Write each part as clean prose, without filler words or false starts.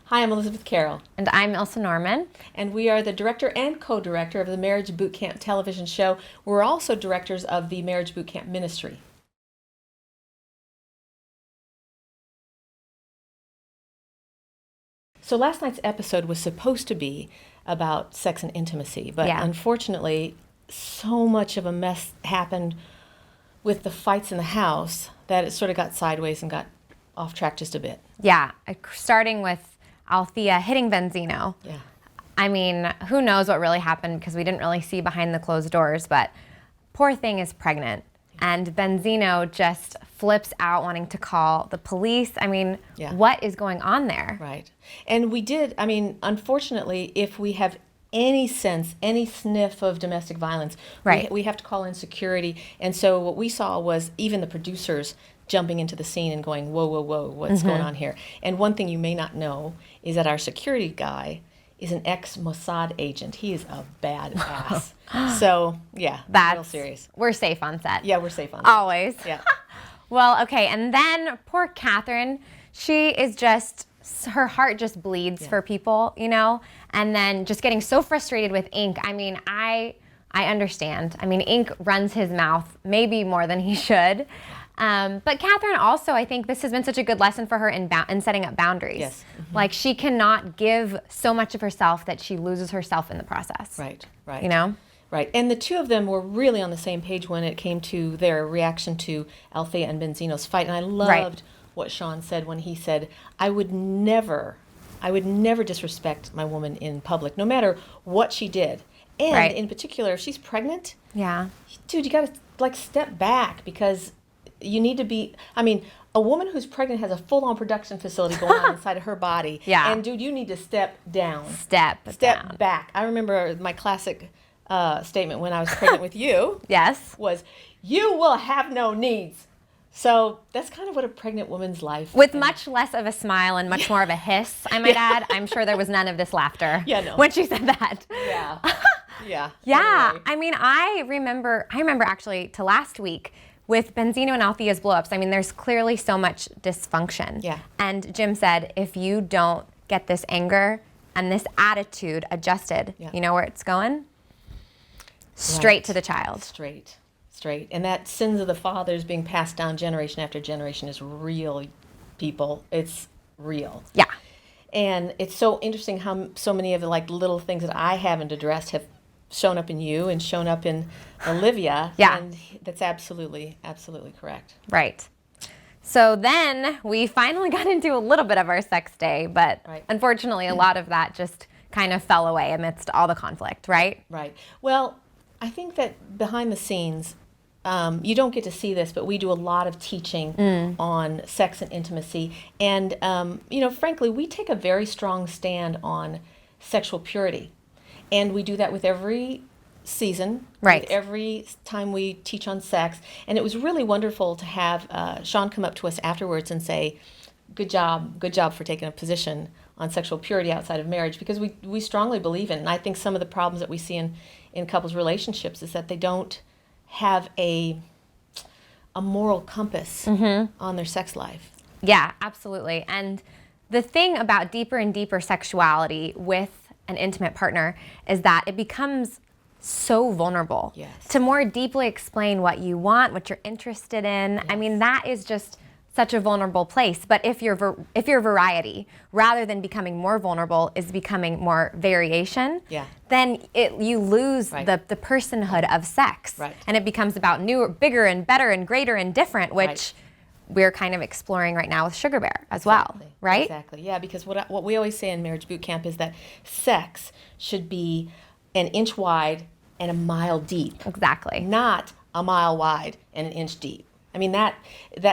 Hi, I'm Elizabeth Carroll. And I'm Ilsa Norman. And we are the director and co-director of the Marriage Boot Camp television show. We're also directors of the Marriage Boot Camp ministry. So last night's episode was supposed to be about sex and intimacy, but unfortunately, so much of a mess happened with the fights in the house that it sort of got sideways and got off track just a bit. Yeah, starting with Althea hitting Benzino. Yeah. I mean, who knows what really happened because we didn't really see behind the closed doors, but poor thing is pregnant. And Benzino just flips out wanting to call the police. I mean, what is going on there? Right. And we did, I mean, unfortunately, if we have any sense, any sniff of domestic violence, we have to call in security. And so what we saw was even the producers jumping into the scene and going, whoa, whoa, whoa, what's going on here? And one thing you may not know is that our security guy is an ex-Mossad agent. He is a bad ass. So, yeah, that's real serious. We're safe on set. Yeah, we're safe on set. Always. Yeah. Well, okay, and then poor Catherine, she is just, her heart just bleeds for people, you know? And then just getting so frustrated with Ink. I mean, I understand. I mean, Ink runs his mouth maybe more than he should. But Catherine also, I think this has been such a good lesson for her in setting up boundaries. Yes. Mm-hmm. Like, she cannot give so much of herself that she loses herself in the process. Right. You know? Right. And the two of them were really on the same page when it came to their reaction to Althea and Benzino's fight. And I loved what Sean said when he said, I would never disrespect my woman in public, no matter what she did. And in particular, if she's pregnant, dude, you got to step back because you need to be, I mean, a woman who's pregnant has a full-on production facility going on inside of her body. Yeah. And, dude, you need to step down. Step down. Back. I remember my classic statement when I was pregnant with you. Yes. Was, you will have no needs. So that's kind of what a pregnant woman's life with much less of a smile and much more of a hiss, I might add. I'm sure there was none of this laughter when she said that. Yeah. Yeah. Anyway. I mean, I remember actually to last week with Benzino and Althea's blow-ups. I mean, there's clearly so much dysfunction. Yeah. And Jim said, if you don't get this anger and this attitude adjusted, you know where it's going? Straight to the child. Straight. And that sins of the fathers being passed down generation after generation is real, people. It's real. Yeah. And it's so interesting how so many of the little things that I haven't addressed have shown up in you and shown up in Olivia. Yeah. And that's absolutely correct. Right. So then we finally got into a little bit of our sex day, but unfortunately a lot of that just kind of fell away amidst all the conflict, right? Right. Well, I think that behind the scenes, you don't get to see this, but we do a lot of teaching on sex and intimacy. And, frankly, we take a very strong stand on sexual purity. And we do that with every season, with every time we teach on sex. And it was really wonderful to have Sean come up to us afterwards and say, good job for taking a position on sexual purity outside of marriage, because we strongly believe in it. And I think some of the problems that we see in couples' relationships is that they don't have a moral compass on their sex life. Yeah, absolutely. And the thing about deeper and deeper sexuality with an intimate partner is that it becomes so vulnerable. Yes. To more deeply explain what you want, what you're interested in. Yes. I mean, that is just such a vulnerable place. But if your variety, rather than becoming more vulnerable, is becoming more variation, then you lose the personhood of sex. Right. And it becomes about newer, bigger, and better, and greater, and different, which we're kind of exploring right now with Sugar Bear as well, right? Exactly, yeah, because what we always say in Marriage Boot Camp is that sex should be an inch wide and a mile deep. Exactly. Not a mile wide and an inch deep. I mean, that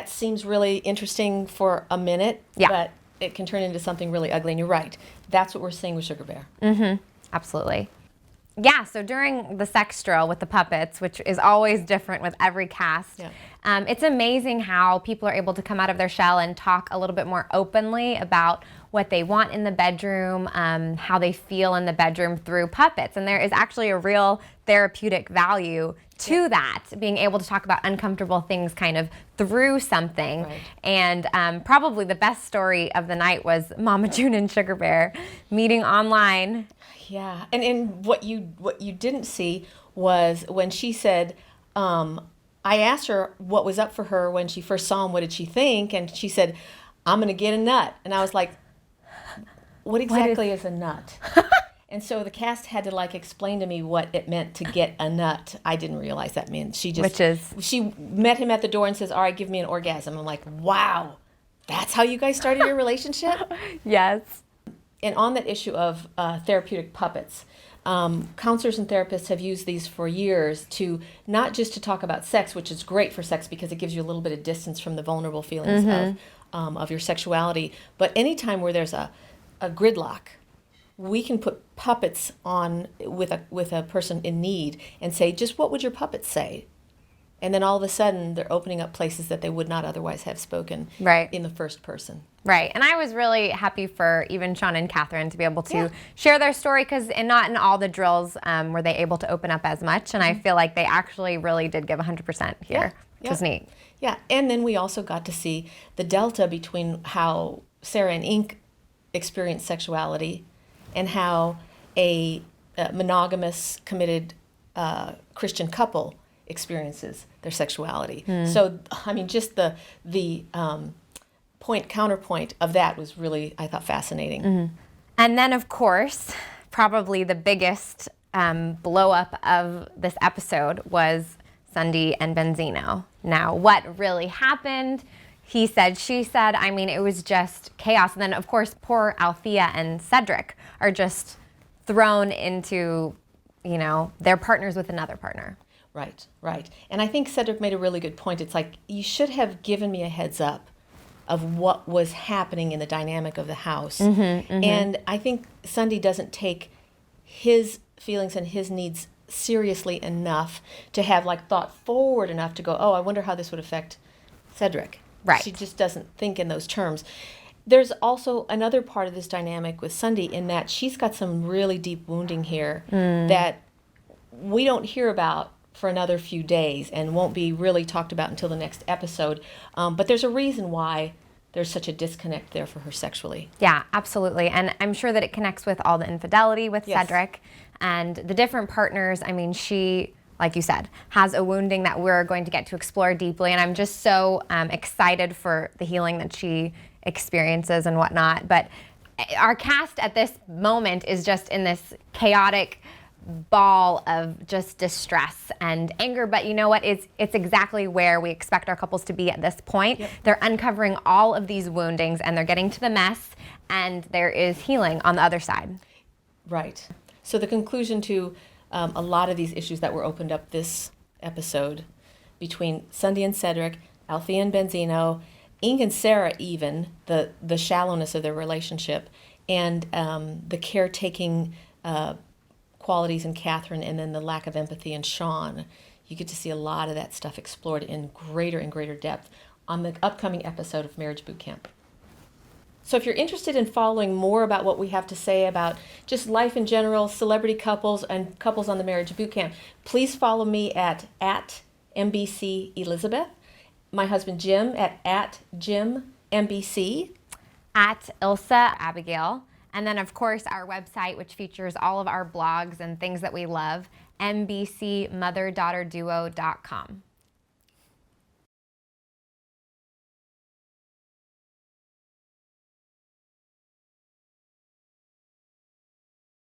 seems really interesting for a minute, but it can turn into something really ugly, and you're right. That's what we're seeing with Sugar Bear. Mm-hmm. Absolutely. Yeah, so during the sex drill with the puppets, which is always different with every cast, it's amazing how people are able to come out of their shell and talk a little bit more openly about what they want in the bedroom, how they feel in the bedroom through puppets. And there is actually a real therapeutic value to that, being able to talk about uncomfortable things kind of through something. Right. And probably the best story of the night was Mama June and Sugar Bear meeting online. Yeah, and what you didn't see was when she said, I asked her what was up for her when she first saw him. What did she think? And she said, "I'm gonna get a nut." And I was like, "What exactly is a nut?" And so the cast had to like explain to me what it meant to get a nut. I didn't realize that meant she met him at the door and says, "All right, give me an orgasm." I'm like, "Wow, that's how you guys started your relationship?" Yes. And on that issue of therapeutic puppets, counselors and therapists have used these for years to not just to talk about sex, which is great for sex because it gives you a little bit of distance from the vulnerable feelings of your sexuality, but anytime where there's a gridlock, we can put puppets on with a person in need and say, just what would your puppets say? And then all of a sudden, they're opening up places that they would not otherwise have spoken in the first person. Right. And I was really happy for even Sean and Catherine to be able to share their story because not in all the drills were they able to open up as much. And I feel like they actually really did give 100% here, which was neat. Yeah. And then we also got to see the delta between how Sarah and Ink experience sexuality and how a monogamous, committed Christian couple experiences their sexuality. So, I mean, just the counterpoint of that was really, I thought, fascinating. And then, of course, probably the biggest blow up of this episode was Sunday and Benzino. Now, what really happened? He said, she said, I mean, it was just chaos. And then, of course, poor Althea and Cedric are just thrown into, their partners with another partner. Right, right. And I think Cedric made a really good point. It's like, you should have given me a heads up of what was happening in the dynamic of the house. And I think Sunday doesn't take his feelings and his needs seriously enough to have like thought forward enough to go, oh, I wonder how this would affect Cedric. Right. She just doesn't think in those terms. There's also another part of this dynamic with Sunday in that she's got some really deep wounding here that we don't hear about for another few days and won't be really talked about until the next episode. But there's a reason why there's such a disconnect there for her sexually. Yeah, absolutely. And I'm sure that it connects with all the infidelity with Cedric and the different partners. I mean, she, like you said, has a wounding that we're going to get to explore deeply. And I'm just so excited for the healing that she experiences and whatnot. But our cast at this moment is just in this chaotic ball of just distress and anger, but you know what, it's exactly where we expect our couples to be at this point. They're uncovering all of these woundings and they're getting to the mess, and there is healing on the other side. Right. So the conclusion to a lot of these issues that were opened up this episode between Sunday and Cedric, Althea and Benzino, Ink and Sarah, even the shallowness of their relationship, and the caretaking qualities in Catherine, and then the lack of empathy in Sean. You get to see a lot of that stuff explored in greater and greater depth on the upcoming episode of Marriage Boot Camp. So if you're interested in following more about what we have to say about just life in general, celebrity couples, and couples on the Marriage Boot Camp, please follow me at MBC Elizabeth, my husband Jim at Jim MBC, at Ilsa Abigail. And then, of course, our website, which features all of our blogs and things that we love, mbcmotherdaughterduo.com.